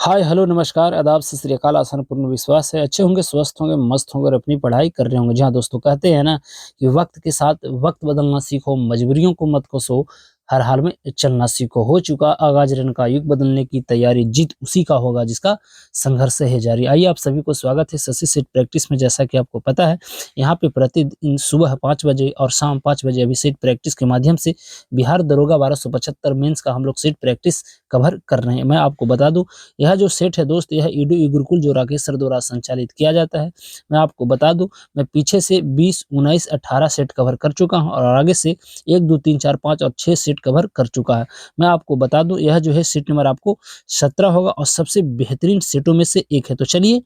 हाय, hello, नमस्कार, आदाब, सत श्री अकाल। आसान पूर्ण विश्वास है अच्छे होंगे, स्वस्थ होंगे, मस्त होंगे और अपनी पढ़ाई कर रहे होंगे। जी हाँ दोस्तों, कहते हैं ना कि वक्त के साथ वक्त बदलना सीखो, मजबूरियों को मत कोसो, हर हाल में चलना सीखो। हो चुका आगाज रन का, युग बदलने की तैयारी, जीत उसी का होगा जिसका संघर्ष है जारी। आइए आप सभी को स्वागत है शशि सेट प्रैक्टिस में। जैसा कि आपको पता है, यहाँ पे प्रतिदिन सुबह 5 बजे और शाम 5 बजे अभी सेट प्रैक्टिस के माध्यम से बिहार दरोगा 1275 मेंस का हम लोग सेट प्रैक्टिस कवर कर रहे हैं। मैं आपको बता दूं, यह जो सेट है दोस्त, यह ईडू गुरुकुल जो राकेश सर द्वारा संचालित किया जाता है। मैं आपको बता दूं, मैं पीछे से 20, 19, 18 सेट कवर कर चुका हूं और आगे से 1, 2, 3, 4, 5 और 6 सेट कवर कर चुका है। मैं आपको बता दूं, यह जो है सीट नंबर आपको 17 होगा और सबसे बेहतरीन सीटों में से एक है। तो चलिए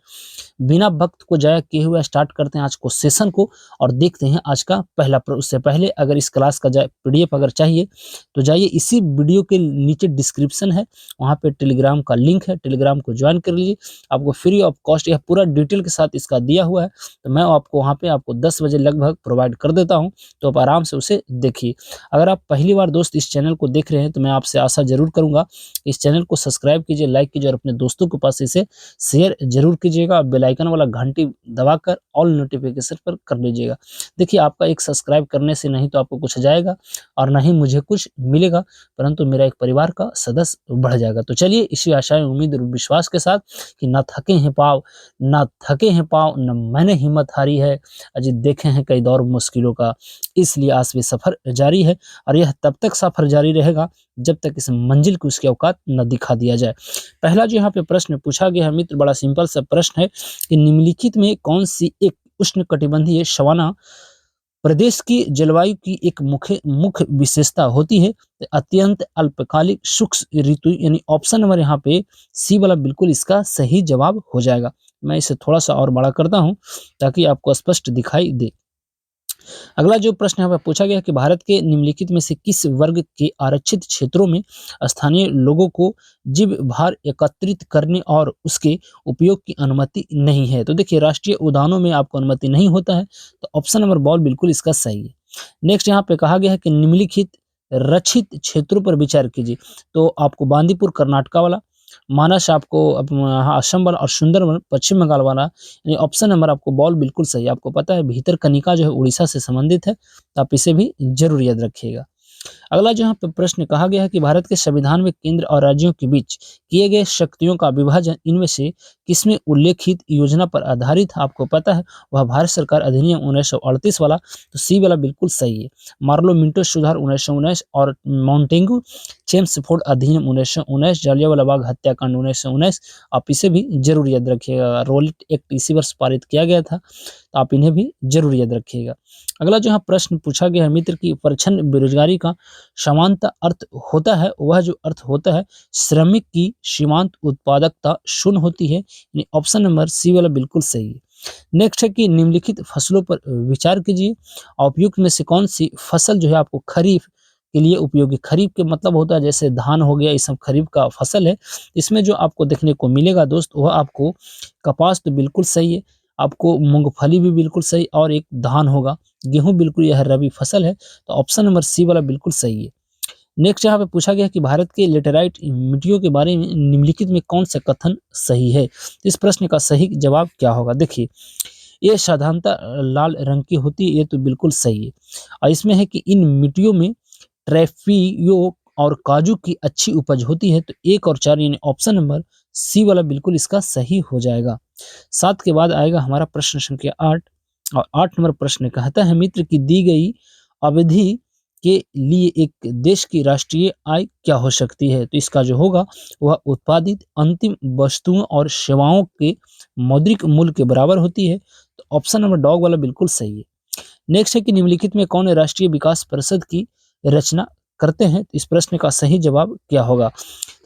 बिना वक्त को जाया किए हुए स्टार्ट करते हैं आज को सेशन को और देखते हैं आज का पहला उससे पहले अगर इस क्लास का पीडीएफ अगर चाहिए तो जाइए, इसी वीडियो के नीचे डिस्क्रिप्शन है, वहाँ पे टेलीग्राम का लिंक है, टेलीग्राम को ज्वाइन कर लीजिए। आपको फ्री ऑफ कॉस्ट यह पूरा डिटेल के साथ इसका दिया हुआ है। तो मैं आपको वहाँ पे आपको 10 बजे लगभग प्रोवाइड कर देता हूँ, तो आप आराम से उसे देखिए। अगर आप पहली बार दोस्त इस चैनल को देख रहे हैं तो मैं आपसे आशा जरूर करूंगा कि इस चैनल को सब्सक्राइब कीजिए, लाइक कीजिए और अपने दोस्तों के पास इसे शेयर जरूर कीजिएगा। बेल आइकन वाला घंटी दबाकर ऑल नोटिफिकेशन पर कर लीजिएगा। देखिए, आपका एक सब्सक्राइब करने से नहीं तो आपको कुछ जाएगा और नहीं मुझे कुछ मिलेगा, परंतु मेरा एक परिवार का सदस्य बढ़ जाएगा। तो चलिए इसी आशा उम्मीद और विश्वास के साथ कि ना थके हैं पाँव, ना थके हैं पाँव, न मैंने हिम्मत हारी है, अजी देखे हैं कई दौर मुश्किलों का, इसलिए आस में सफर जारी है। और यह तब तक सफर जारी रहेगा जब तक इस मंजिल को उसकी औकात न दिखा दिया जाए। पहला जो यहाँ पे प्रश्न पूछा गया है मित्र, बड़ा सिंपल सा प्रश्न है कि निम्नलिखित में कौन सी एक उष्णकटिबंधीय सवाना प्रदेश की जलवायु की एक मुख्य मुख्य विशेषता होती है? तो अत्यंत अल्पकालिक शुष्क ऋतु, यानी ऑप्शन नंबर यहाँ पे सी वाला बिल्कुल इसका सही जवाब हो जाएगा। मैं इसे थोड़ा सा और बड़ा करता हूँ ताकि आपको स्पष्ट दिखाई दे। अगला जो प्रश्न यहाँ पे पूछा गया है कि भारत के निम्नलिखित में से किस वर्ग के आरक्षित क्षेत्रों में स्थानीय लोगों को जीव भार एकत्रित करने और उसके उपयोग की अनुमति नहीं है? तो देखिए, राष्ट्रीय उद्यानों में आपको अनुमति नहीं होता है, तो ऑप्शन नंबर बॉल बिल्कुल इसका सही है। नेक्स्ट यहाँ पे कहा गया है कि निम्नलिखित रक्षित क्षेत्रों पर विचार कीजिए। तो आपको बांदीपुर कर्नाटका वाला, मानस आपको हाँ, असम वाला और सुंदरबन पश्चिम बंगाल वाला, यानी ऑप्शन नंबर आपको बॉल बिल्कुल सही है। आपको पता है भीतरकनिका जो है उड़ीसा से संबंधित है, तो आप इसे भी जरूर याद रखिएगा। अगला जो यहाँ पे प्रश्न कहा गया है कि भारत के संविधान में केंद्र और राज्यों के बीच किए गए शक्तियों का विभाजन इनमें से किसमें उल्लेखित योजना पर आधारित है? आपको पता है वह भारत सरकार अधिनियम 1938 वाला, तो सी वाला बिल्कुल सही है। मार्लो मिंटो सुधार 1919 और माउंटेंगू चेम्सफोर्ड अधिनियम 1919, जालियांवाला बाग हत्याकांड 1919, आप इसे भी जरूर याद रखिएगा। रोलिट एक्ट इसी वर्ष पारित किया गया था, तो आप इन्हें भी जरूर याद रखिएगा। अगला जो यहाँ प्रश्न पूछा गया है मित्र की परिच्छन बेरोजगारी का समानता अर्थ होता है, वह जो अर्थ होता है श्रमिक की सीमांत उत्पादकता शून्य होती है, यानी ऑप्शन नंबर सी वाला बिल्कुल सही है। नेक्स्ट है कि निम्नलिखित फसलों पर विचार कीजिए, उपयुक्त में से कौन सी फसल जो है आपको खरीफ के लिए उपयोगी? खरीफ के मतलब होता है जैसे धान हो गया, ये सब खरीफ का फसल है। इसमें जो आपको देखने को मिलेगा दोस्त, वह आपको कपास तो बिल्कुल सही है, आपको मूंगफली भी बिल्कुल सही और एक धान होगा। गेहूं बिल्कुल यह रबी फसल है, तो ऑप्शन नंबर सी वाला बिल्कुल सही है। नेक्स्ट यहाँ पे पूछा गया कि भारत के लेटेराइट मिट्टियों के बारे में निम्नलिखित में कौन सा कथन सही है? इस प्रश्न का सही जवाब क्या होगा? देखिए, ये साधारणतः लाल रंग की होती है, ये तो बिल्कुल सही है। और इसमें है कि इन मिट्टियों में ट्रैफियो और काजू की अच्छी उपज होती है, तो 1 और 4 यानी ऑप्शन नंबर सी वाला बिल्कुल इसका सही हो जाएगा। 7 के बाद आएगा हमारा प्रश्न संख्या 8 और 8 नंबर प्रश्न कहता है मित्र की दी गई अवधि के लिए एक देश की राष्ट्रीय आय क्या हो सकती है? तो इसका जो होगा वह उत्पादित अंतिम वस्तुओं और सेवाओं के मौद्रिक मूल्य के बराबर होती है, तो ऑप्शन नंबर डॉग वाला बिल्कुल सही है। नेक्स्ट है कि निम्नलिखित में कौन राष्ट्रीय विकास परिषद की रचना करते हैं? तो इस प्रश्न का सही जवाब क्या होगा?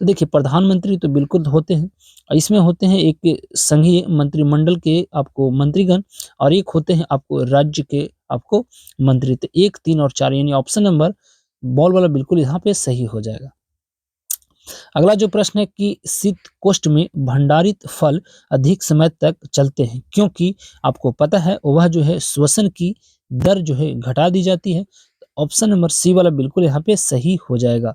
तो देखिए, प्रधानमंत्री तो बिल्कुल होते हैं और इसमें होते हैं एक संघीय मंत्रिमंडल के आपको मंत्रीगण और एक होते हैं आपको राज्य के आपको मंत्री। तो 1, 3 और 4 यानी ऑप्शन नंबर बॉल वाला बिल्कुल यहाँ पे सही हो जाएगा। अगला जो प्रश्न है कि शीतकोष्ठ में भंडारित फल अधिक समय तक चलते हैं क्योंकि आपको पता है वह जो है श्वसन की दर जो है घटा दी जाती है, तो ऑप्शन नंबर सी वाला बिल्कुल यहाँ पे सही हो जाएगा।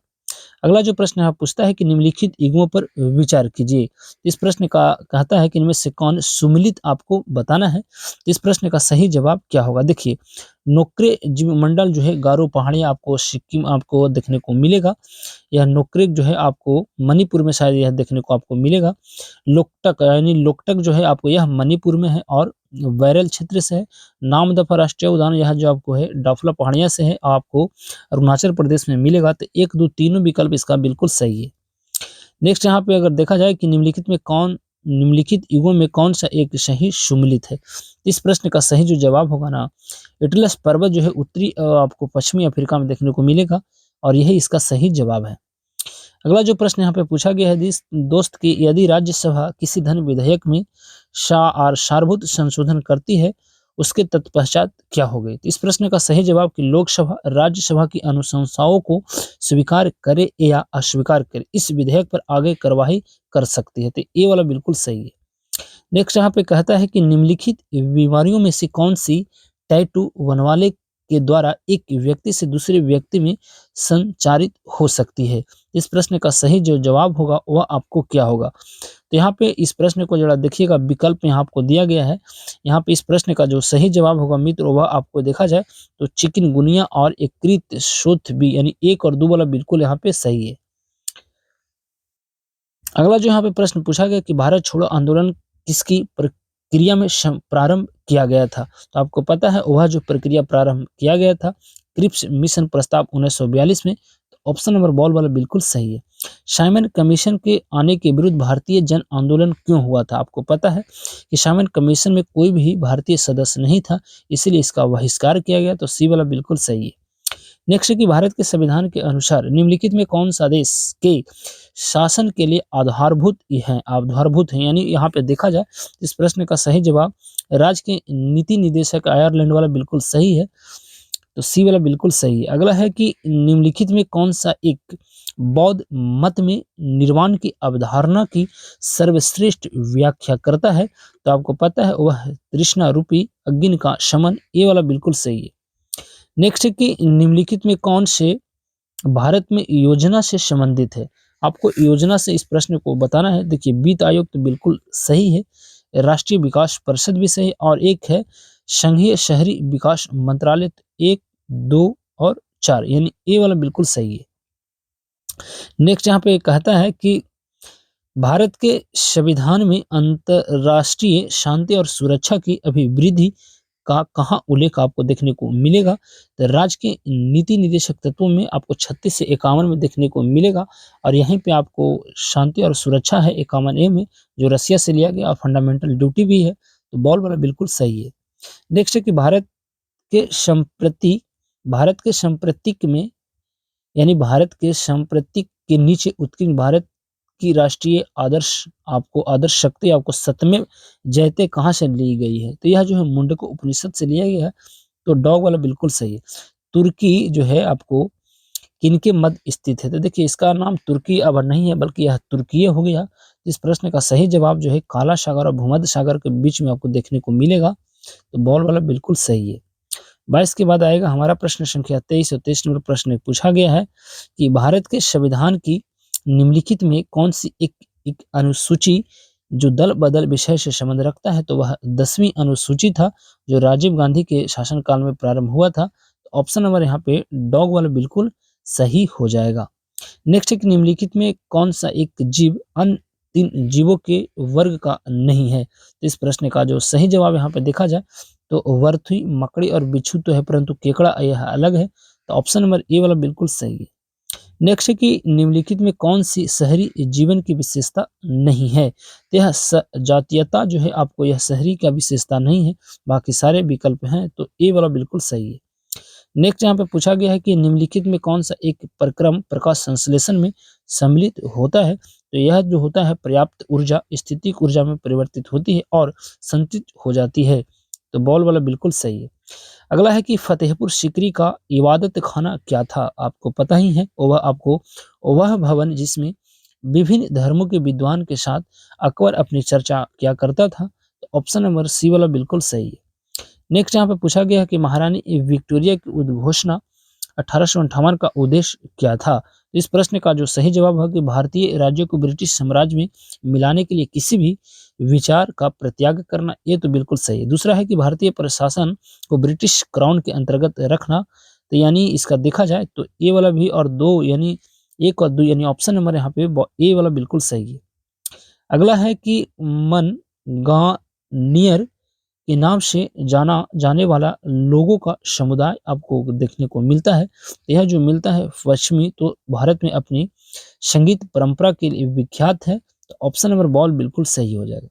अगला जो प्रश्न यहाँ पूछता है कि निम्नलिखित युग्मों पर विचार कीजिए। इस प्रश्न का कहता है कि इनमें से कौन सुमेलित आपको बताना है। तो इस प्रश्न का सही जवाब क्या होगा? देखिए, नोक्रे जीवमंडल जो है गारो पहाड़ियाँ आपको सिक्किम आपको देखने को मिलेगा। यह नोक्रेक जो है आपको मणिपुर में शायद यह देखने को आपको मिलेगा। लोकटक यानी लोकटक जो है आपको यह मणिपुर में है और बैरल क्षेत्र से है। नामदफा राष्ट्रीय उद्यान यह जो आपको है डाफला पहाड़ियाँ से है, आपको अरुणाचल प्रदेश में मिलेगा। तो 1, 2, तीनों विकल्प इसका बिल्कुल सही है। नेक्स्ट यहाँ पे अगर देखा जाए कि निम्नलिखित युगों में कौन सा एक सही सुमेलित है। इस प्रश्न का सही जो जवाब होगा ना, एटलस पर्वत जो है उत्तरी आपको पश्चिमी अफ्रीका में देखने को मिलेगा और यही इसका सही जवाब है। अगला जो प्रश्न यहाँ पे पूछा गया है दोस्त कि यदि राज्यसभा किसी धन विधेयक में सारभूत संशोधन करती है, उसके तत्पश्चात क्या होगी? तो इस प्रश्न का सही जवाब कि लोकसभा राज्यसभा की अनुशंसाओं को स्वीकार करे या अस्वीकार करे, इस विधेयक पर आगे कार्यवाही कर सकती है। तो ये वाला बिल्कुल सही है। नेक्स्ट यहाँ पे कहता है कि निम्नलिखित बीमारियों में से कौन सी टैटू बनवाले के द्वारा एक व्यक्ति से दूसरे व्यक्ति में संचारित हो सकती है। इस प्रश्न का सही जो जवाब होगा वह आपको क्या होगा? तो यहाँ पे इस प्रश्न को जरा देखिएगा, विकल्प यहाँ आपको दिया गया है। यहाँ पे इस प्रश्न का जो सही जवाब होगा मित्र वह आपको देखा जाए तो चिकनगुनिया और यकृत शोथ भी, यानी 1 और 2 वाला बिल्कुल यहाँ पे सही है। अगला जो यहाँ पे प्रश्न पूछा गया कि भारत छोड़ो आंदोलन किसकी प्रक्रिया में प्रारंभ किया गया था? तो आपको पता है वह जो प्रक्रिया प्रारंभ किया गया था क्रिप्स मिशन प्रस्ताव 1942 में। तो ऑप्शन नंबर बॉल वाला बिल्कुल सही है। साइमन कमीशन के आने के विरुद्ध भारतीय जन आंदोलन क्यों हुआ था? आपको पता है कि साइमन कमीशन में कोई भी भारतीय सदस्य नहीं था, इसीलिए इसका बहिष्कार किया गया। तो सी वाला बिल्कुल सही है। नेक्स्ट है कि भारत के संविधान के अनुसार निम्नलिखित में कौन सा देश के शासन के लिए आधारभूत है, यानी यहाँ पे देखा जाए इस प्रश्न का सही जवाब राज्य के नीति निदेशक आयरलैंड वाला बिल्कुल सही है। तो सी वाला बिल्कुल सही है। अगला है कि निम्नलिखित में कौन सा एक बौद्ध मत में निर्वाण की अवधारणा की सर्वश्रेष्ठ व्याख्या करता है? तो आपको पता है वह तृष्णा रूपी अग्नि का शमन, ये वाला बिल्कुल सही है। नेक्स्ट है कि निम्नलिखित में कौन से भारत में योजना से संबंधित है? आपको योजना से इस प्रश्न को बताना है। देखिए, वित्त आयोग तो बिल्कुल सही है, राष्ट्रीय विकास परिषद भी सही, और एक है संघीय शहरी विकास मंत्रालय। 1, 2 और 4, यानी ए वाला बिल्कुल सही है। नेक्स्ट यहाँ पे कहता है कि भारत के संविधान में अंतर्राष्ट्रीय शांति और सुरक्षा की अभिवृद्धि का कहाँ उल्लेख आपको देखने को मिलेगा? तो राज्य के नीति निदेशक तत्वों में आपको 36 से 51 में देखने को मिलेगा, और यहीं पे आपको शांति और सुरक्षा है 51A में, जो रसिया से लिया गया, और फंडामेंटल ड्यूटी भी है। तो बॉल वाला बिल्कुल सही है। नेक्स्ट है कि भारत के संप्रतीक में, यानी भारत के संप्रतीक के नीचे उत्कीर्ण भारत की राष्ट्रीय आदर्श शक्ति आपको सत्यमेव जयते कहाँ से ली गई है? तो यह जो है मुंडक उपनिषद से लिया गया है। तो डॉग वाला बिल्कुल सही है। तुर्की जो है आपको किनके मध्य स्थित है? तो देखिए, इसका नाम तुर्की अब नहीं है बल्कि यह तुर्कीय हो गया। इस प्रश्न का सही जवाब जो है काला सागर और भूमध्य सागर के बीच में आपको देखने को मिलेगा। तो बॉल वाला बिल्कुल सही है। 22 के बाद आएगा हमारा प्रश्न संख्या 23 और 23 नंबर प्रश्न में पूछा गया है कि भारत के संविधान की निम्नलिखित में कौन सी एक अनुसूची जो दल बदल विषय से संबंध रखता है? तो वह 10वीं अनुसूची था, जो राजीव गांधी के शासनकाल में प्रारंभ हुआ था। तो ऑप्शन नंबर यहाँ पे डॉग वाला बिल्कुल सही हो जाएगा। नेक्स्ट है कि निम्नलिखित में कौन सा एक जीव अन्य 3 जीवों के वर्ग का नहीं है? तो इस प्रश्न का जो सही जवाब यहाँ पे देखा जाए तो वरथुई, मकड़ी और बिच्छू तो है, परंतु केकड़ा यह अलग है। तो ऑप्शन नंबर ए वाला बिल्कुल सही है। नेक्स्ट है कि निम्नलिखित में कौन सी शहरी जीवन की विशेषता नहीं है? तो यह जातीयता जो है आपको यह शहरी का विशेषता नहीं है, बाकी सारे विकल्प हैं। तो ए वाला बिल्कुल सही है। नेक्स्ट यहाँ पे पूछा गया है कि निम्नलिखित में कौन सा एक प्रक्रम प्रकाश संश्लेषण में सम्मिलित होता है? तो यह जो होता है पर्याप्त ऊर्जा स्थितिक ऊर्जा में परिवर्तित होती है और संचित हो जाती है। तो बॉल वाला बिल्कुल सही है। अगला है कि फतेहपुर सीकरी का इबादत खाना क्या था? आपको पता ही है, वह भवन जिसमें विभिन्न धर्मों के विद्वान के साथ अकबर अपनी चर्चा किया करता था। तो ऑप्शन नंबर सी वाला बिल्कुल सही है। नेक्स्ट यहाँ पे पूछा गया है कि महारानी विक्टोरिया की उद्घोषणा 1858 का उद्देश्य क्या था? इस प्रश्न का जो सही जवाब है कि भारतीय राज्यों को ब्रिटिश साम्राज्य में मिलाने के लिए किसी भी विचार का परित्याग करना, ये तो बिल्कुल सही है। दूसरा है कि भारतीय प्रशासन को ब्रिटिश क्राउन के अंतर्गत रखना, तो यानी इसका देखा जाए तो ए वाला भी और दो यानी 1 और 2 यानी ऑप्शन नंबर यहाँ पे ए वाला बिल्कुल सही है। अगला है कि मनगानियर के नाम से जाना जाने वाला लोगों का समुदाय आपको देखने को मिलता है। यह जो मिलता है पश्चिमी तो भारत में अपनी संगीत परंपरा के लिए विख्यात है। तो ऑप्शन नंबर बॉल बिल्कुल सही हो जाएगा।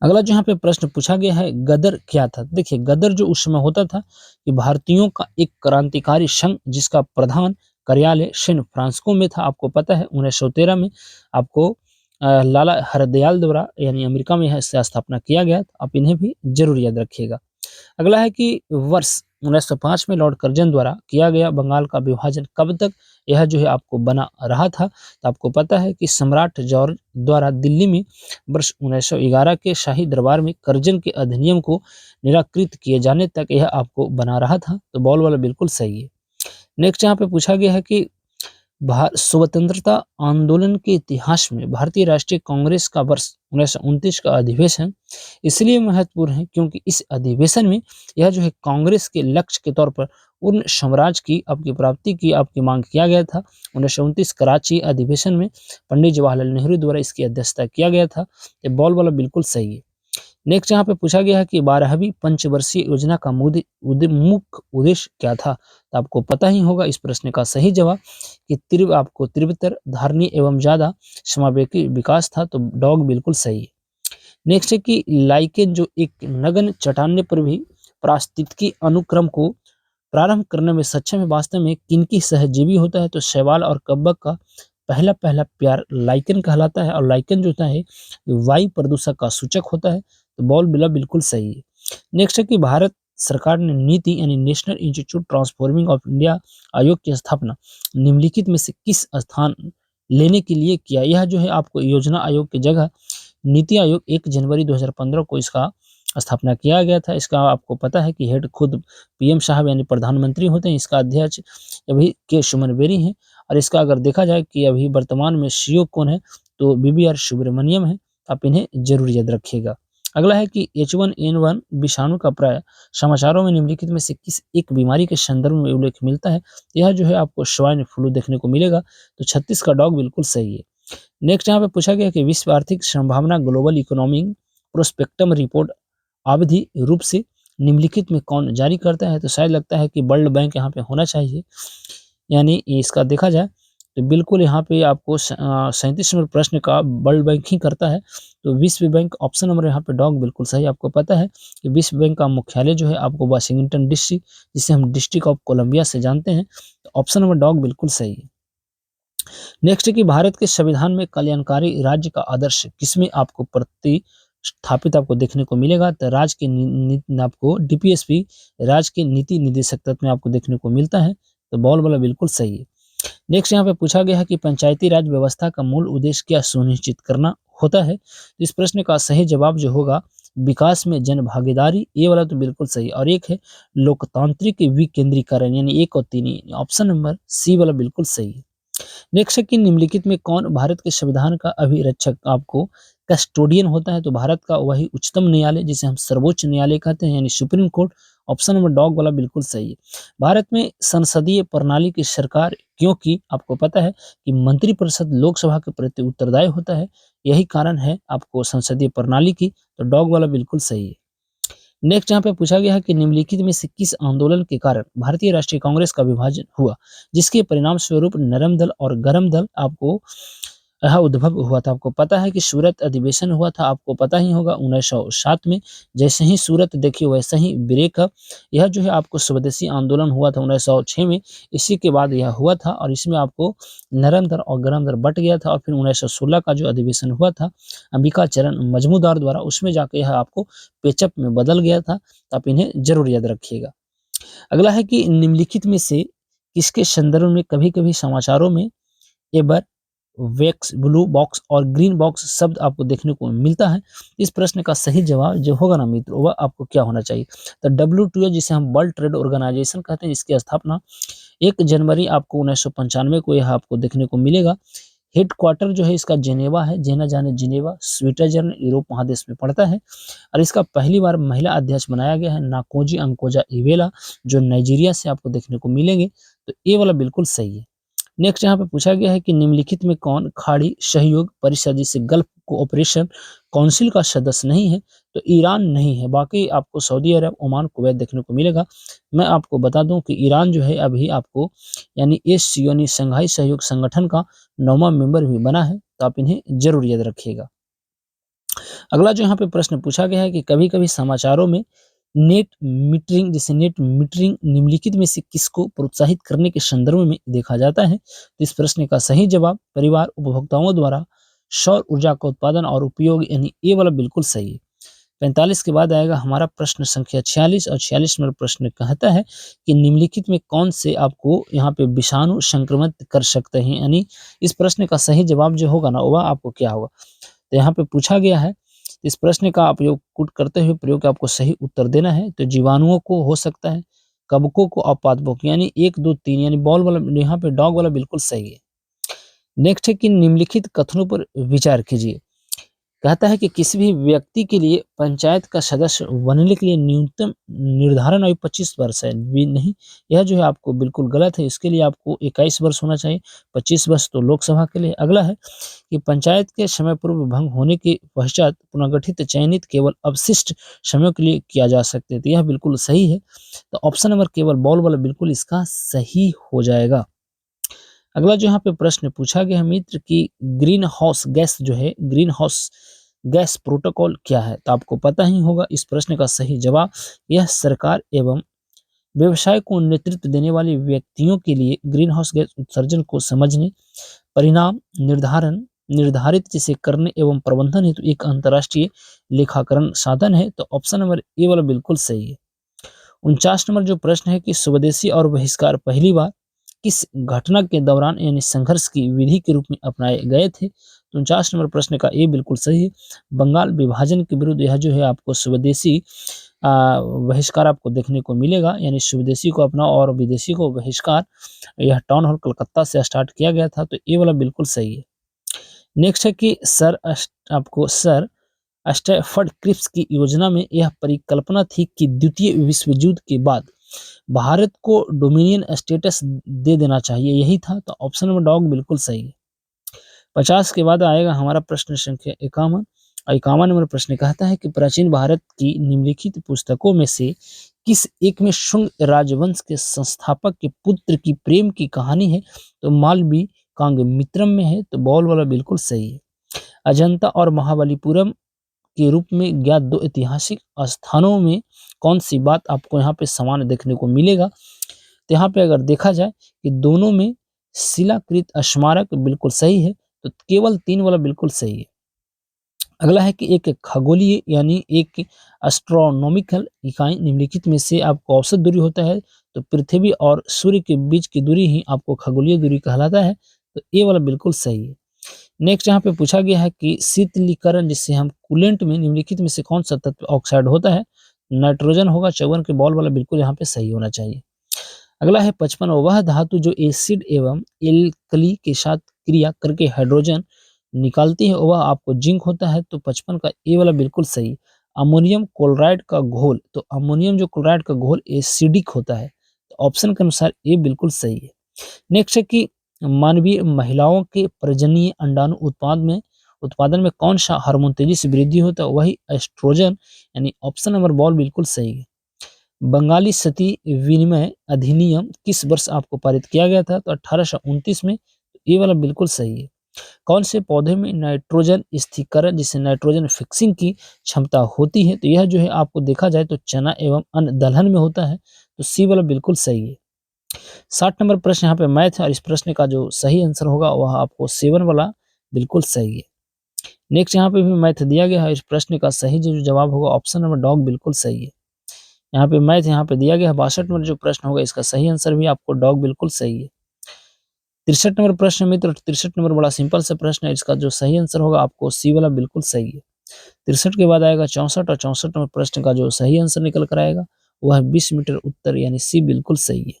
अगला जो यहाँ पे प्रश्न पूछा गया है, गदर क्या था? देखिए, गदर जो उस समय होता था कि भारतीयों का एक क्रांतिकारी संघ जिसका प्रधान कार्यालय सैन फ्रांसिस्को में था। आपको पता है 1913 में आपको लाला हरदयाल द्वारा यानी अमेरिका में इसका स्थापना किया गया। तो आप इन्हें भी जरूर याद रखिएगा। अगला है कि वर्ष 1905 में लॉर्ड कर्जन द्वारा किया गया बंगाल का विभाजन कब तक यह जो है आपको बना रहा था? तो आपको पता है कि सम्राट जॉर्ज द्वारा दिल्ली में वर्ष 1911 के शाही दरबार में कर्जन के अधिनियम को निराकृत किए जाने तक यह आपको बना रहा था। तो बॉल वाला बिल्कुल सही है। नेक्स्ट यहाँ पे पूछा गया है कि स्वतंत्रता आंदोलन के इतिहास में भारतीय राष्ट्रीय कांग्रेस का वर्ष 1929 का अधिवेशन इसलिए महत्वपूर्ण है क्योंकि इस अधिवेशन में यह जो है कांग्रेस के लक्ष्य के तौर पर उन साम्राज्य की आपकी प्राप्ति की आपकी मांग किया गया था। 1929 कराची अधिवेशन में पंडित जवाहरलाल नेहरू द्वारा इसकी अध्यक्षता किया गया था। ये बॉल वाला बिल्कुल सही है। नेक्स्ट यहाँ पे पूछा गया है कि 12वीं पंचवर्षीय योजना का मुख्य उद्देश्य क्या था? तो आपको पता ही होगा इस प्रश्न का सही जवाब कि आपको तीव्रतर धारणीय एवं ज्यादा समावेशी विकास था। तो डॉग बिल्कुल सही है। नेक्स्ट है कि लाइकेन जो एक नगन चट्टाने पर भी पारिस्थितिकी अनुक्रम को प्रारंभ करने में सक्षम है, वास्तव में किनकी सहजीवी होता है? तो शैवाल और कब्बक का पहला पहला प्यार लाइकेन कहलाता है और लाइकेन जो होता है वायु प्रदूषक का सूचक होता है। तो बॉल बिला बिल्कुल सही है। नेक्स्ट है कि भारत सरकार ने नीति यानी national institute transforming of India आयोग की स्थापना निम्नलिखित में से किस स्थान लेने के लिए किया? यह जो है आपको योजना आयोग की जगह नीति आयोग 1 जनवरी 2015 को इसका स्थापना किया गया था। इसका आपको पता है कि हेड खुद पीएम साहब यानी प्रधानमंत्री होते हैं। इसका अध्यक्ष अभी के सुमन बेरी हैं और इसका अगर देखा जाए कि अभी वर्तमान में सीईओ कौन है तो बीबीआर सुब्रमण्यम है। आप इन्हें जरूर याद रखिएगा। अगला है कि H1N1 विषाणु का प्राय समाचारों में निम्नलिखित में से किस एक बीमारी के संदर्भ में उल्लेख मिलता है? यह जो है आपको स्वाइन फ्लू देखने को मिलेगा। तो 36 का डॉग बिल्कुल सही है। नेक्स्ट यहाँ पे पूछा गया कि विश्व आर्थिक संभावना ग्लोबल इकोनॉमिक प्रोस्पेक्टम रिपोर्ट आवधि रूप से निम्नलिखित में कौन जारी करता है? तो शायद लगता है कि वर्ल्ड बैंक यहाँ पे होना चाहिए। यानी इसका देखा जाए तो बिल्कुल यहाँ पे आपको 37 नंबर प्रश्न का वर्ल्ड बैंक ही करता है। तो विश्व बैंक ऑप्शन नंबर यहाँ पे डॉग बिल्कुल सही। आपको पता है कि विश्व बैंक का मुख्यालय जो है आपको वाशिंगटन डीसी जिसे हम डिस्ट्रिक्ट ऑफ कोलंबिया से जानते हैं। तो ऑप्शन नंबर डॉग बिल्कुल सही है। नेक्स्ट है कि भारत के संविधान में कल्याणकारी राज्य का आदर्श किसमें आपको प्रतिस्थापित आपको देखने को मिलेगा? तो राज्य के आपको डीपीएसपी राज्य के नीति निदेशक तत्व में आपको देखने को मिलता है। तो बॉल वाला बिल्कुल सही है। नेक्स्ट यहाँ पे पूछा गया है कि पंचायती राज व्यवस्था का मूल उद्देश्य क्या सुनिश्चित करना होता है? तो इस प्रश्न का सही जवाब जो होगा विकास में जन भागीदारी, ये वाला तो बिल्कुल सही। और एक है लोकतांत्रिक विकेंद्रीकरण यानी 1 और 3, ऑप्शन नंबर सी वाला बिल्कुल सही है। नेक्स्ट है कि निम्नलिखित में कौन भारत के संविधान का अभिरक्षक आपको कस्टोडियन होता है? तो भारत का वही उच्चतम न्यायालय जिसे हम सर्वोच्च न्यायालय कहते हैं यानी supreme court. Option number dog वाला बिल्कुल सही है। भारत में संसदीय प्रणाली की सरकार क्योंकि आपको पता है कि मंत्रिपरिषद लोकसभा के प्रति उत्तरदायी होता है, यही कारण है आपको संसदीय प्रणाली की। तो डॉग वाला बिल्कुल सही है। नेक्स्ट यहाँ पे पूछा गया है कि निम्नलिखित में से किस आंदोलन के कारण भारतीय राष्ट्रीय कांग्रेस का विभाजन हुआ जिसके परिणाम स्वरूप नरम दल और गरम दल आपको यह उद्भव हुआ था? आपको पता है कि सूरत अधिवेशन हुआ था। आपको पता ही होगा 1907 में। जैसे ही सूरत देखी वैसे ही ब्रेक। यह जो है आपको स्वदेशी आंदोलन हुआ था 1906 में। इसी के बाद यह हुआ था और इसमें आपको नरम दल और गरम दल बट गया था और फिर 1916 का जो अधिवेशन हुआ था अंबिका चरण मजमूदार द्वारा, उसमें जाके यह आपको पेचअप में बदल गया था। तो आप इन्हें जरूर याद रखिएगा। अगला है कि निम्नलिखित में से किसके संदर्भ में कभी कभी समाचारों में एबर वेक्स, ब्लू बॉक्स और ग्रीन बॉक्स शब्द आपको देखने को मिलता है। इस प्रश्न का सही जवाब जो होगा ना मित्र, वह आपको क्या होना चाहिए? तो WTO जिसे हम वर्ल्ड ट्रेड ऑर्गेनाइजेशन कहते हैं, इसकी स्थापना 1 जनवरी आपको 1995 को यह आपको देखने को मिलेगा। हेडक्वार्टर जो है इसका जेनेवा है, जेना जाने जिनेवा, स्विट्जरलैंड यूरोप महादेश में पड़ता है। और इसका पहली बार महिला अध्यक्ष बनाया गया है नाकोजी अंकोजा इवेला, जो नाइजीरिया से आपको देखने को मिलेंगे। तो ये वाला बिल्कुल सही है। नेक्स्ट यहाँ पे पूछा गया है कि निम्नलिखित में कौन खाड़ी सहयोग परिषद जिसे गल्फ कोऑपरेशन काउंसिल का सदस्य नहीं है? तो ईरान नहीं है, बाकी आपको सऊदी अरब, ओमान, कुवैत देखने को मिलेगा। मैं आपको बता दूं कि ईरान जो है अभी आपको यानी एससीओ यानी संघाई सहयोग संगठन का 9वां मेंबर भी बना है, तो आप इन्हें जरूर याद रखिएगा। अगला जो यहाँ पे प्रश्न पूछा गया है कि कभी-कभी समाचारों में नेट मीटरिंग जिसे नेट मीटरिंग निम्नलिखित में से किसको प्रोत्साहित करने के संदर्भ में देखा जाता है? तो इस प्रश्न का सही जवाब परिवार उपभोक्ताओं द्वारा सौर ऊर्जा का उत्पादन और उपयोग, यानी ये वाला बिल्कुल सही है। 45 के बाद आएगा हमारा प्रश्न संख्या 46 और 46 नंबर प्रश्न कहता है कि निम्नलिखित में कौन से आपको यहाँ पे विषाणु संक्रमित कर सकते हैं? यानी इस प्रश्न का सही जवाब जो होगा ना वह आपको क्या होगा? तो यहाँ पे पूछा गया है, इस प्रश्न का उपयोग कुट करते हुए प्रयोग का आपको सही उत्तर देना है। तो जीवाणुओं को हो सकता है, कवकों को और पादपों को, यानी 1, 2, 3 यानी बॉल वाला, यहाँ पे डॉग वाला बिल्कुल सही है। नेक्स्ट है कि निम्नलिखित कथनों पर विचार कीजिए। कहता है कि किसी भी व्यक्ति के लिए पंचायत का सदस्य बनने के लिए न्यूनतम निर्धारण आयु 25 वर्ष है। भी नहीं, यह जो है आपको बिल्कुल गलत है। इसके लिए आपको 21 वर्ष होना चाहिए, 25 वर्ष तो लोकसभा के लिए। अगला है कि पंचायत के समय पूर्व भंग होने के पश्चात पुनर्गठित चयनित केवल अवशिष्ट समय के लिए किया जा सकते हैं, तो यह बिल्कुल सही है। तो ऑप्शन नंबर केवल बॉल वाला बिल्कुल इसका सही हो जाएगा। अगला जो यहाँ पे प्रश्न पूछा गया है मित्र कि ग्रीन हाउस गैस जो है, ग्रीन हाउस गैस प्रोटोकॉल क्या है? तो आपको पता ही होगा। इस प्रश्न का सही जवाब यह सरकार एवं व्यवसाय को नेतृत्व देने वाले व्यक्तियों के लिए ग्रीन हाउस गैस उत्सर्जन को समझने, परिणाम निर्धारित जिसे करने एवं प्रबंधन हेतु एक अंतर्राष्ट्रीय लेखाकरण साधन है। तो ऑप्शन नंबर ए वाला बिल्कुल सही है। 49 नंबर जो प्रश्न है कि स्वदेशी और बहिष्कार पहली बार किस घटना के दौरान यानी संघर्ष की विधि के रूप में अपनाए गए थे? तो 49 नंबर प्रश्न का ए बिल्कुल सही है। बंगाल विभाजन के विरुद्ध यह जो है आपको स्वदेशी बहिष्कार आपको देखने को मिलेगा, यानी स्वदेशी को अपनाओ और विदेशी को बहिष्कार। यह टाउन हॉल कलकत्ता से स्टार्ट किया गया था, तो ये वाला बिल्कुल सही है। नेक्स्ट है कि सर स्टैफर्ड क्रिप्स की योजना में यह परिकल्पना थी कि द्वितीय विश्व युद्ध के बाद भारत को डोमिनियन स्टेटस दे देना चाहिए, यही था। तो ऑप्शन नंबर डॉग बिल्कुल सही है। 50 के बाद आएगा हमारा प्रश्न संख्या 51। 51 नंबर प्रश्न कहता है कि प्राचीन भारत की निम्नलिखित पुस्तकों में से किस एक में शुंग राजवंश के संस्थापक के पुत्र की प्रेम की कहानी है? तो मालवी कांग मित्रम में है, तो बॉल वाला बिल्कुल सही है। अजंता और महाबलीपुरम के रूप में ज्ञात 2 ऐतिहासिक स्थानों में कौन सी बात आपको यहाँ पे समान देखने को मिलेगा? तो यहाँ पे अगर देखा जाए कि दोनों में शिलाकृत स्मारक बिल्कुल सही है, तो केवल 3 वाला बिल्कुल सही है। अगला है कि एक खगोलीय यानी एक एस्ट्रोनॉमिकल इकाई निम्नलिखित में से आपको औसत दूरी होता है, तो पृथ्वी और सूर्य के बीच की दूरी ही आपको खगोलीय दूरी कहलाता है, तो ये वाला बिल्कुल सही है। नेक्स्ट यहाँ पे पूछा गया है कि शीतलीकरण जिसे हम कूलेंट में निम्नलिखित में से कौन सा तत्व ऑक्साइड होता है? नाइट्रोजन होगा। 54 के बॉल वाला बिल्कुल यहाँ पे सही होना चाहिए। अगला है 55, वह धातु जो एसिड एवं एल्कली के साथ क्रिया करके हाइड्रोजन निकालती है वह आपको जिंक होता है, तो 55 का ए वाला बिल्कुल सही। अमोनियम क्लोराइड का घोल, तो अमोनियम जो क्लोराइड का घोल एसिडिक होता है, तो ऑप्शन के अनुसार ए बिल्कुल सही है। नेक्स्ट है कि मानवीय महिलाओं के प्रजननीय अंडाणु उत्पादन में कौन सा हार्मोन तेजी से वृद्धि होता है? वही एस्ट्रोजन, यानी ऑप्शन नंबर बॉल बिल्कुल सही है। बंगाली सती विनिमय अधिनियम किस वर्ष आपको पारित किया गया था? तो 1829 में, ये वाला बिल्कुल सही है। कौन से पौधे में नाइट्रोजन स्थिरीकरण जिसे नाइट्रोजन फिक्सिंग की क्षमता होती है? तो यह जो है आपको देखा जाए तो चना एवं अन्य दलहन में होता है, तो सी वाला बिल्कुल सही है। 60 नंबर प्रश्न यहाँ पे मैथ है और इस प्रश्न का जो सही आंसर होगा वह आपको 7 वाला बिल्कुल सही है। नेक्स्ट यहाँ पे भी मैथ दिया गया है, इस प्रश्न का सही जो जवाब होगा ऑप्शन नंबर डॉग बिल्कुल सही है। यहाँ पे मैथ यहाँ पे दिया गया है 62 नंबर जो प्रश्न होगा इसका सही आंसर भी आपको डॉग बिल्कुल सही है। 63 नंबर प्रश्न मित्र, 63 नंबर बड़ा सिंपल सा प्रश्न है, इसका जो सही आंसर होगा आपको सी वाला बिल्कुल सही है। 63 के बाद आएगा 64 और 64 नंबर प्रश्न का जो सही आंसर निकल कर आएगा वह है 20 मीटर उत्तर, यानी सी बिल्कुल सही है।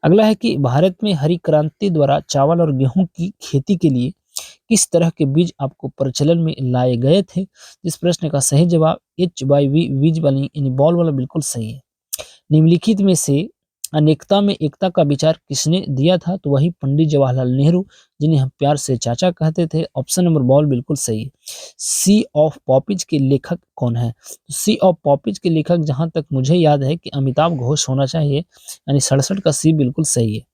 अगला है कि भारत में हरी क्रांति द्वारा चावल और गेहूं की खेती के लिए किस तरह के बीज आपको प्रचलन में लाए गए थे? इस प्रश्न का सही जवाब HYV बीज वाली यानी बॉल वाला बिल्कुल सही है। निम्नलिखित में से अनेकता में एकता का विचार किसने दिया था? तो वही पंडित जवाहरलाल नेहरू, जिन्हें हम प्यार से चाचा कहते थे। ऑप्शन नंबर बॉल बिल्कुल सही है। सी ऑफ पॉपिज के लेखक कौन है? सी ऑफ पॉपिज के लेखक जहां तक मुझे याद है कि अमिताभ घोष होना चाहिए, यानी 67 का सी बिल्कुल सही है।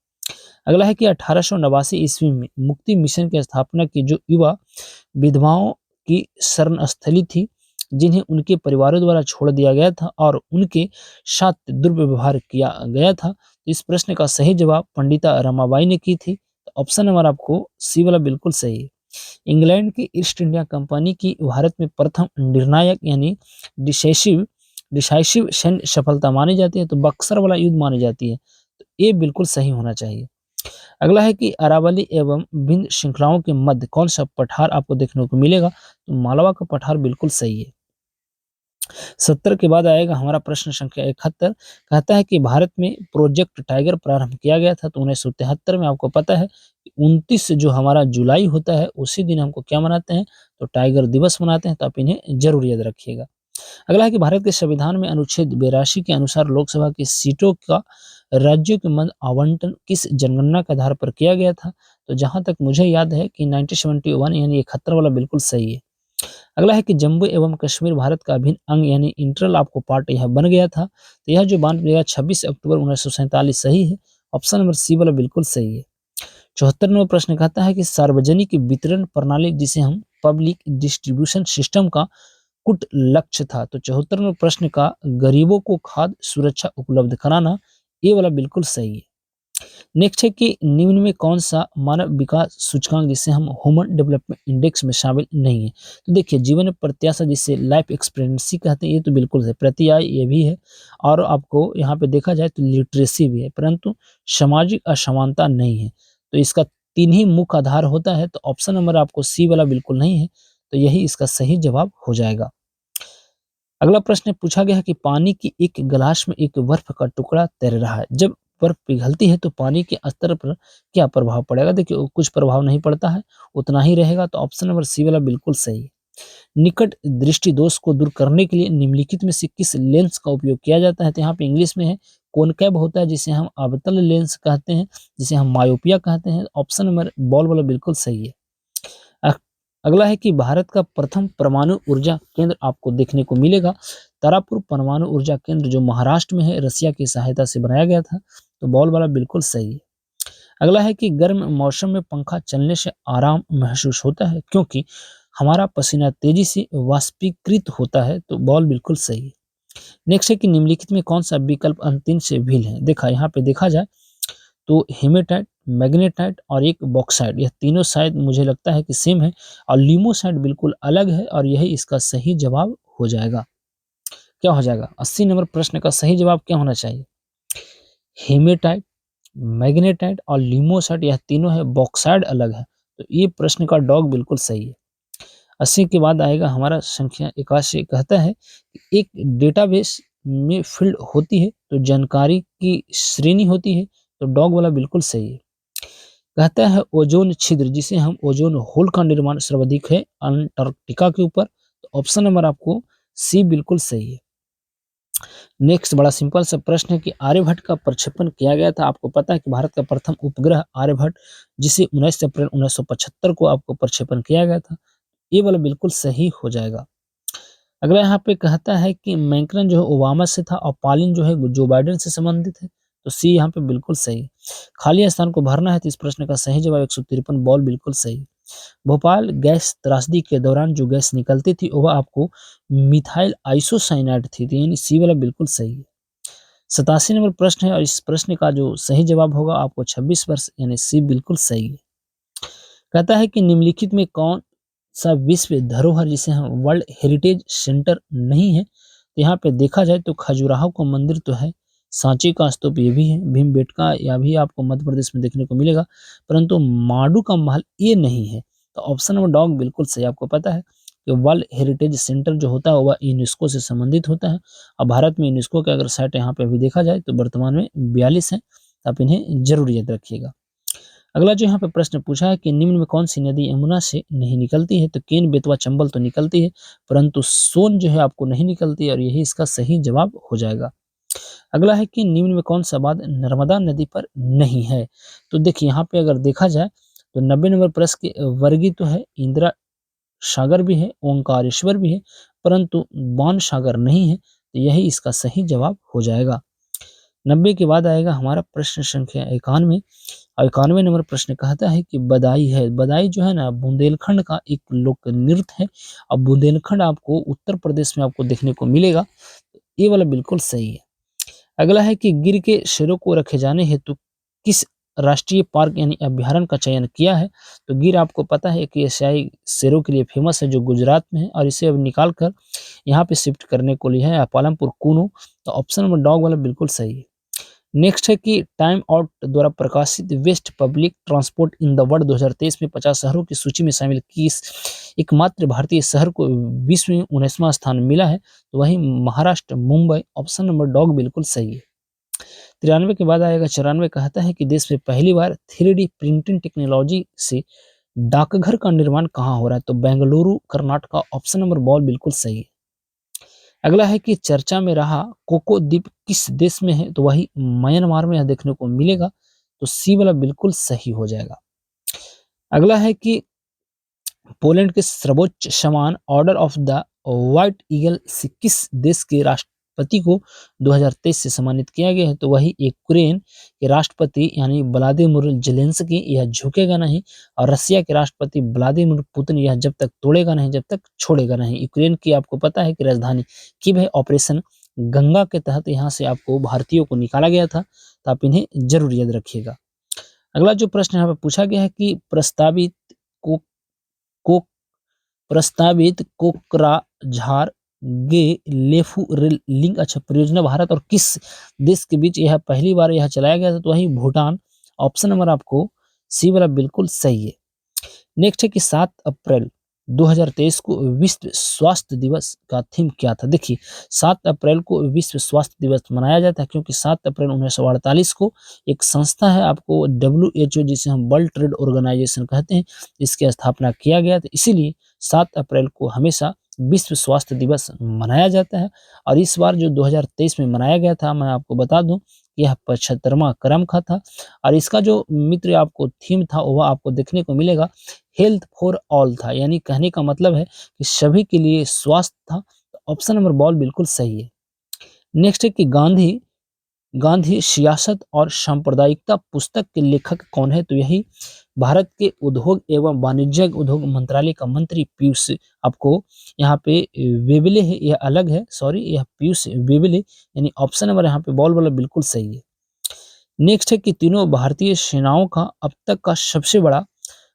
अगला है कि 1889 ईस्वी में मुक्ति मिशन की स्थापना की जो युवा विधवाओं की शरण स्थली थी, जिन्हें उनके परिवारों द्वारा छोड़ दिया गया था और उनके साथ दुर्व्यवहार किया गया था। तो इस प्रश्न का सही जवाब पंडिता रमाबाई ने की थी। तो ऑप्शन नंबर आपको सी वाला बिल्कुल सही है। इंग्लैंड की ईस्ट इंडिया कंपनी की भारत में प्रथम निर्णायक यानी डिसाइसिव डिसाइसिव सैन्य सफलता मानी जाती है, तो बक्सर वाला युद्ध मानी जाती है। तो ये बिल्कुल सही होना चाहिए। अगला है कि अरावली एवं विंध्य श्रृंखलाओं के मध्य कौन सा पठार आपको देखने को मिलेगा? तो मालवा का पठार बिल्कुल सही है। 70 के बाद आएगा हमारा प्रश्न संख्या 71, कहता है कि भारत में प्रोजेक्ट टाइगर प्रारंभ किया गया था। तो 1973 में आपको पता है कि 29 जो हमारा जुलाई होता है उसी दिन हमको क्या मनाते हैं? तो टाइगर दिवस मनाते हैं। तो आप इन्हें जरूर याद रखिएगा। अगला है कि भारत के संविधान में अनुच्छेद 82 के अनुसार लोकसभा की सीटों का राज्यों के मध्य आवंटन किस जनगणना के आधार पर किया गया था? तो जहां तक मुझे याद है कि 1971 यानी 71 वाला बिल्कुल सही है। अगला है कि जम्मू एवं कश्मीर भारत का अभिन्न अंग यानी इंटरल आपको पार्ट यह बन गया था। तो यह जो बांट गया 26 अक्टूबर 1947 सही है। ऑप्शन नंबर सी वाला बिल्कुल सही है। 74 नंबर प्रश्न कहता है कि सार्वजनिक वितरण प्रणाली जिसे हम पब्लिक डिस्ट्रीब्यूशन सिस्टम का कुट लक्ष्य था। तो 74 नंबर प्रश्न का गरीबों को खाद्य सुरक्षा उपलब्ध कराना, ये वाला बिल्कुल सही है। नेक्स्ट है कि निम्न में कौन सा मानव विकास सूचकांक जिसे हम ह्यूमन डेवलपमेंट इंडेक्स में शामिल नहीं है? तो देखिए जीवन प्रत्याशा जिसे लाइफ एक्सपेक्टेंसी कहते हैं, ये तो बिल्कुल है। प्रति आय ये भी है, और आपको यहाँ पे देखा जाए तो लिटरेसी भी है, परंतु सामाजिक असमानता नहीं है। तो इसका तीन ही मुख्य आधार होता है। तो ऑप्शन नंबर आपको सी वाला बिल्कुल नहीं है, तो यही इसका सही जवाब हो जाएगा। अगला प्रश्न पूछा गया है कि पानी की एक गिलास में एक बर्फ का टुकड़ा तैर रहा है। जब बर्फ पिघलती है तो पानी के स्तर पर क्या प्रभाव पड़ेगा? देखिए कुछ प्रभाव नहीं पड़ता है, उतना ही रहेगा। तो ऑप्शन नंबर सी वाला बिल्कुल सही है। निकट दृष्टि दोष को दूर करने के लिए निम्नलिखित में से किस लेंस का उपयोग किया जाता है? तो यहाँ पे इंग्लिश में है कॉनकेव होता है, जिसे हम अवतल लेंस कहते हैं, जिसे हम मायोपिया कहते हैं। ऑप्शन नंबर बॉल वाला बिल्कुल सही है। अगला है कि भारत का प्रथम परमाणु ऊर्जा केंद्र आपको देखने को मिलेगा तारापुर परमाणु ऊर्जा केंद्र, जो महाराष्ट्र में है, रसिया की सहायता से बनाया गया था। तो बॉल वाला बिल्कुल सही है। अगला है कि गर्म मौसम में पंखा चलने से आराम महसूस होता है क्योंकि हमारा पसीना तेजी से वाष्पीकृत होता है। तो बॉल बिल्कुल सही है। नेक्स्ट है कि निम्नलिखित में कौन सा विकल्प अंतिम से भिन्न है? देखा यहाँ पे देखा जाए तो हेमेटाइट, मैग्नेटाइट और एक बॉक्साइट, यह तीनों शायद मुझे लगता है कि सेम है, और लिमोसाइट बिल्कुल अलग है, और यही इसका सही जवाब हो जाएगा। क्या हो जाएगा? 80 नंबर प्रश्न का सही जवाब क्या होना चाहिए? हेमेटाइट, मैग्नेटाइट और लिमोसाइट यह तीनों है, बॉक्साइट अलग है। तो ये प्रश्न का डॉग बिल्कुल सही है। 80 के बाद आएगा हमारा संख्या 81, कहता है कि एक डेटाबेस में फील्ड होती है तो जानकारी की श्रेणी होती है। तो डॉग वाला बिल्कुल सही है। कहता है ओजोन छिद्र जिसे हम ओजोन होल का निर्माण सर्वाधिक है अंटार्कटिका के ऊपर। तो ऑप्शन नंबर आपको सी बिल्कुल सही है। नेक्स्ट बड़ा सिंपल सा प्रश्न है कि आर्यभट्ट का प्रक्षेपण किया गया था। आपको पता है कि भारत का प्रथम उपग्रह आर्यभट्ट, जिसे 19 अप्रैल 1975 को आपको प्रक्षेपण किया गया था। ये वाला बिल्कुल सही हो जाएगा। अगला यहाँ पे कहता है कि मैक्रन जो है ओबामा से था और पालिन जो है जो बाइडेन से संबंधित है। तो सी यहाँ पे बिल्कुल सही। खाली स्थान को भरना है, तो इस प्रश्न का सही जवाब 153, बॉल बिल्कुल सही। भोपाल गैस त्रासदी के दौरान जो गैस निकलती थी वह आपको मिथाइल आइसोसाइनाइड थी। तो यानी सी वाला बिल्कुल सही है। 87 नंबर प्रश्न है, और इस प्रश्न का जो सही जवाब होगा आपको 26 वर्ष, यानी सी बिल्कुल सही है। कहता है कि निम्नलिखित में कौन सा विश्व धरोहर जिसे हम वर्ल्ड हेरिटेज सेंटर नहीं है? तो यहाँ पे देखा जाए तो खजुराहो का मंदिर तो है, सांची का स्तूप ये भी है, भीमबेटका या भी आपको मध्य प्रदेश में देखने को मिलेगा, परंतु माडू का महल ये नहीं है। तो ऑप्शन नंबर डॉग बिल्कुल सही। आपको पता है कि वर्ल्ड हेरिटेज सेंटर जो होता है वह यूनेस्को से संबंधित होता है, और भारत में यूनेस्को के अगर साइट यहाँ पे अभी देखा जाए तो वर्तमान में 42 है। आप इन्हें जरूर याद रखिएगा। अगला जो यहाँ पे प्रश्न पूछा है कि निम्न में कौन सी नदी यमुना से नहीं निकलती है, तो केन, बेतवा, चंबल तो निकलती है, परंतु सोन जो है आपको नहीं निकलती है, और यही इसका सही जवाब हो जाएगा। अगला है कि निम्न में कौन सा बांध नर्मदा नदी पर नहीं है। तो देखिए यहाँ पे अगर देखा जाए तो 90 नंबर प्रश्न के वर्गीय तो है, इंदिरा सागर भी है, ओंकारेश्वर भी है, परंतु बाण सागर नहीं है, तो यही इसका सही जवाब हो जाएगा। 90 के बाद आएगा हमारा प्रश्न संख्या 91, और 91 नंबर प्रश्न कहता है कि बदाई है। बदाई जो है ना बुंदेलखंड का एक लोक नृत्य है, और बुंदेलखंड आपको उत्तर प्रदेश में आपको देखने को मिलेगा। ये वाला बिल्कुल सही है। अगला है कि गिर के शेरों को रखे जाने हेतु किस राष्ट्रीय पार्क यानी अभ्यारण्य का चयन किया है। तो गिर आपको पता है कि एशियाई शेरों के लिए फेमस है, जो गुजरात में है, और इसे अब निकाल कर यहाँ पे शिफ्ट करने को लिया है पालमपुर कूनो। तो ऑप्शन नंबर डॉग वाला बिल्कुल सही है। नेक्स्ट है कि टाइम आउट द्वारा प्रकाशित best public transport in the world 2023 में 50 शहरों की सूची में शामिल किस एकमात्र भारतीय शहर को विश्व में 19वां स्थान मिला है। तो वही Maharashtra, Mumbai. Option number dog बिल्कुल सही है। 93 के बाद आएगा 94, कहता है कि देश में पहली बार 3D प्रिंटिंग टेक्नोलॉजी से डाकघर का निर्माण कहाँ हो रहा है। तो Bengaluru, Karnataka. Option number ball बिल्कुल सही है। अगला है कि चर्चा में रहा कोको द्वीप किस देश में है। तो वही म्यांमार में यह देखने को मिलेगा। तो सी वाला बिल्कुल सही हो जाएगा। अगला है कि पोलैंड के सर्वोच्च सम्मान order of the white eagle से किस देश के राष्ट्रपति को 2023 से सम्मानित किया गया है। तो वही यूक्रेन के राष्ट्रपति यानी व्लादिमीर ज़ेलेंस्की, यह झुकेगा नहीं, और रसिया के राष्ट्रपति व्लादिमीर पुतिन, यह जब तक तोड़ेगा नहीं जब तक छोड़ेगा नहीं। यूक्रेन की आपको पता है कि राजधानी कीव है। ऑपरेशन गंगा के तहत यहाँ से आपको भारतीयों को निकाला गया था, तो आप इन्हें जरूर याद रखिएगा। अगला जो प्रश्न यहाँ पे पूछा गया है कि को प्रस्तावित कोकराझार गे लेफू रेल लिंक अच्छा परियोजना भारत और किस देश के बीच यह पहली बार यह चलाया गया था। तो वही भूटान। ऑप्शन नंबर आपको सी वाला बिल्कुल सही है। नेक्स्ट है कि 7 अप्रैल 2023 को विश्व स्वास्थ्य दिवस का थीम क्या था। देखिए 7 अप्रैल को विश्व स्वास्थ्य दिवस मनाया जाता है क्योंकि 7 अप्रैल 1948 को एक संस्था है आपको WHO, जिसे हम वर्ल्ड ट्रेड ऑर्गेनाइजेशन कहते हैं, इसकी स्थापना किया गया था। इसीलिए 7 अप्रैल को हमेशा विश्व स्वास्थ्य दिवस मनाया जाता है। और इस बार जो 2023 में मनाया गया था, मैं आपको बता दूं कि यह 75वां क्रम का था, और इसका जो मित्र आपको थीम था वह आपको देखने को मिलेगा हेल्थ फॉर ऑल था, यानी कहने का मतलब है कि सभी के लिए स्वास्थ्य था। तो ऑप्शन नंबर बॉल बिल्कुल सही है। नेक्स्ट है कि गांधी गांधी सियासत और सांप्रदायिकता पुस्तक के लेखक कौन है। तो यही भारत के उद्योग एवं वाणिज्य उद्योग मंत्रालय का मंत्री पीयूष आपको यहाँ पे वेबले है, यह अलग है, सॉरी, यह पीयूष वेबले, यानी ऑप्शन नंबर यहाँ पे बॉल वाला बिल्कुल सही है। नेक्स्ट है कि तीनों भारतीय सेनाओं का अब तक का सबसे बड़ा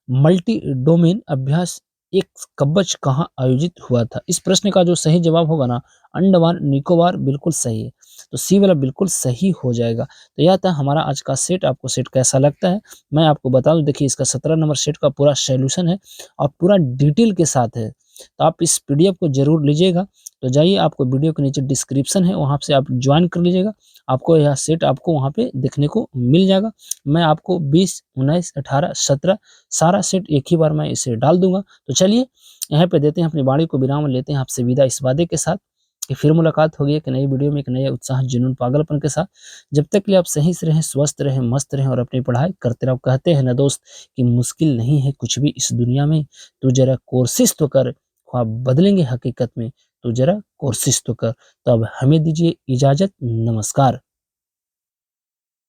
मल्टी डोमेन अभ्यास एक कवच कहाँ आयोजित हुआ था। इस प्रश्न का जो सही जवाब होगा ना, अंडमान निकोबार बिल्कुल सही है। तो सी वाला बिल्कुल सही हो जाएगा। तो यह था हमारा आज का सेट। आपको सेट कैसा लगता है मैं आपको बता दूं। देखिए इसका 17 नंबर सेट का पूरा सॉल्यूशन है और पूरा डिटेल के साथ है। तो आप इस PDF को जरूर लीजिएगा। तो जाइए, आपको वीडियो के नीचे डिस्क्रिप्शन है, वहाँ से आप ज्वाइन कर लीजिएगा। आपको यह सेट आपको वहाँ पे देखने को मिल जाएगा। मैं आपको 20, 19, 18, 17 सारा सेट एक ही बार मैं इसे डाल दूंगा। तो चलिए यहाँ पे देते हैं अपनी वाणी को विराम, लेते हैं आपसे विदा इस वादे के साथ कि फिर मुलाकात होगी एक नई वीडियो में एक नए उत्साह, जुनून, पागलपन के साथ। जब तक के लिए आप सही से रहें, स्वस्थ रहें, मस्त रहें और अपनी पढ़ाई करते रहो। कहते हैं ना दोस्त कि मुश्किल नहीं है कुछ भी इस दुनिया में, तू जरा कोशिश तो कर, ख्वाब बदलेंगे हकीकत में, तू जरा कोशिश तो कर। तो अब हमें दीजिए इजाजत, नमस्कार।